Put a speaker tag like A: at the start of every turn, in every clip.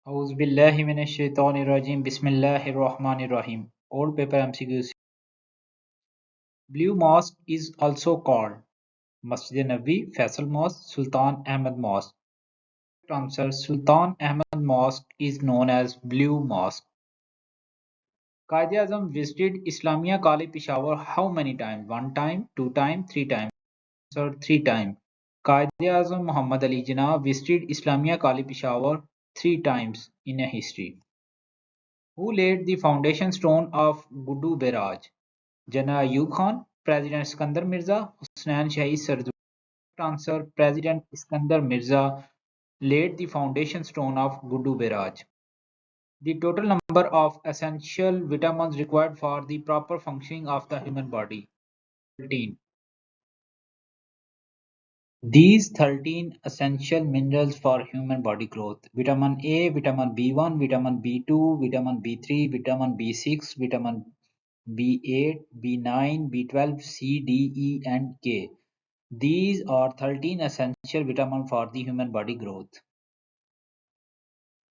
A: Auzubillahiminash-shaytanir-rajim. Bismillahir-rahmanir-rahim. Old paper MCQs. Blue Mosque is also called Masjid Nabi, Faisal Mosque, Sultan Ahmed Mosque. Answer: Sultan Ahmed Mosque is known as Blue Mosque. Quaid-e-Azam visited Islamia College Peshawar how many times? One time, two times, three times. Answer: three times. Quaid-e-Azam Muhammad Ali Jinnah visited Islamia College Peshawar three times in a history. Who laid the foundation stone of Gudu Barrage? General Ayub Khan, President Iskandar Mirza, Hussain Shahi Sardur. Answer: President Iskandar Mirza laid the foundation stone of Gudu Barrage. The total number of essential vitamins required for the proper functioning of the human body. 13. These 13 essential minerals for human body growth: vitamin A, vitamin B1, vitamin B2, vitamin B3, vitamin B6, vitamin B8, B9, B12, C, D, E, and K. These are 13 essential vitamins for the human body growth.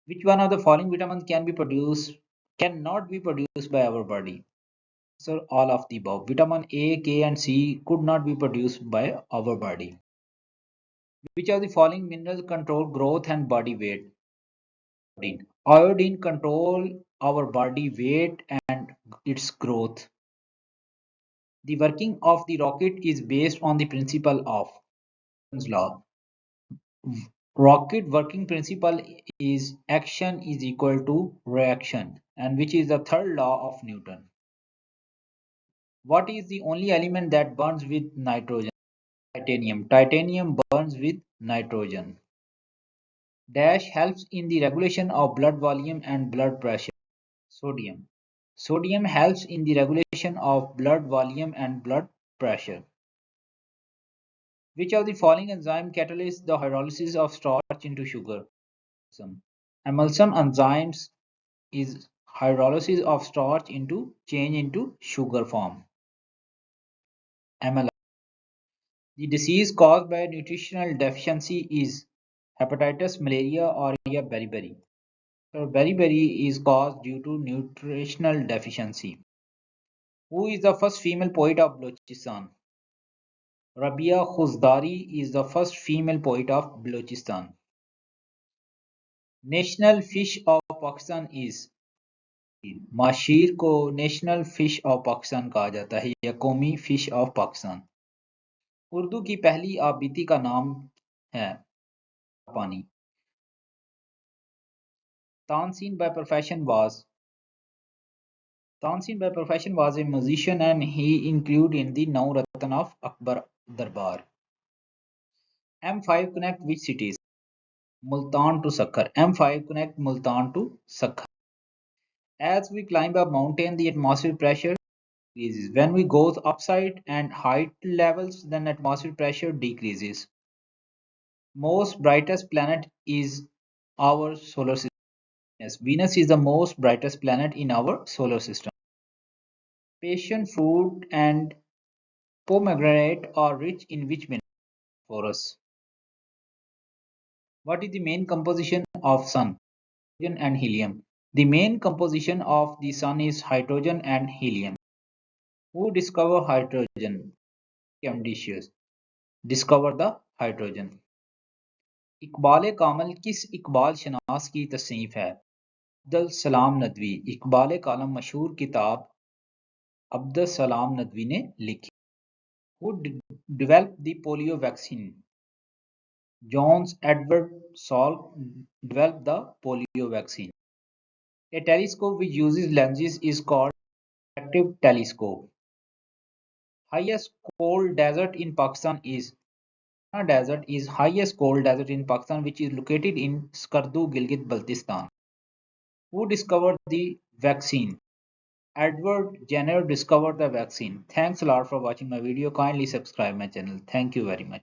A: Which one of the following vitamins cannot be produced by our body? So all of the above. Vitamin A, K, and C could not be produced by our body. Which of the following minerals control growth and body weight? Iodine. Iodine control our body weight and its growth. The working of the rocket is based on the principle of Newton's law. Rocket working principle is action is equal to reaction, and which is the third law of Newton. What is the only element that burns with nitrogen? Titanium. Titanium burns with nitrogen. Dash helps in the regulation of blood volume and blood pressure. Sodium. Sodium helps in the regulation of blood volume and blood pressure. Which of the following enzyme catalyzes the hydrolysis of starch into sugar? Emulsion enzymes is hydrolysis of starch into change into sugar form. Amyloid. The disease caused by nutritional deficiency is hepatitis, malaria, or beriberi. So beriberi is caused due to nutritional deficiency. Who is the first female poet of Balochistan? Rabia Khuzdari is the first female poet of Balochistan. National fish of Pakistan is माशीर को national fish of Pakistan कहा जाता है या कौमी fish of Pakistan. Urdu की पहली आबिदी का नाम है पानी। Tansen by profession was a musician and he included in the Nau Ratan of Akbar Darbar. M5 connect which cities? Multan to Sakkar. M5 connect Multan to Sakkar. As we climb a mountain, the atmospheric pressure increases. When we go upside and height levels, then atmospheric pressure decreases. Most brightest planet is our solar system. Yes, Venus is the most brightest planet in our solar system. Passion fruit and pomegranate are rich in which mineral for us? What is the main composition of Sun? Hydrogen and helium. The main composition of the Sun is hydrogen and helium. Who discovered hydrogen? Ambitious. Discover the hydrogen. Iqbal कामल किस इकबाल शनास की तसनीफ है? अब्दुल सलाम नदवी। इकबाल कामल मशहूर किताब अब्दुल सलाम नदवी ने लिखी। Who developed the polio vaccine? John Edward Salk developed the polio vaccine. A telescope which uses lenses is called refractive telescope. Highest cold desert in Pakistan is Desert is highest cold desert in Pakistan, which is located in Skardu, Gilgit-Baltistan. Who discovered the vaccine? Edward Jenner discovered the vaccine. Thanks a lot for watching my video. Kindly subscribe my channel. Thank you very much.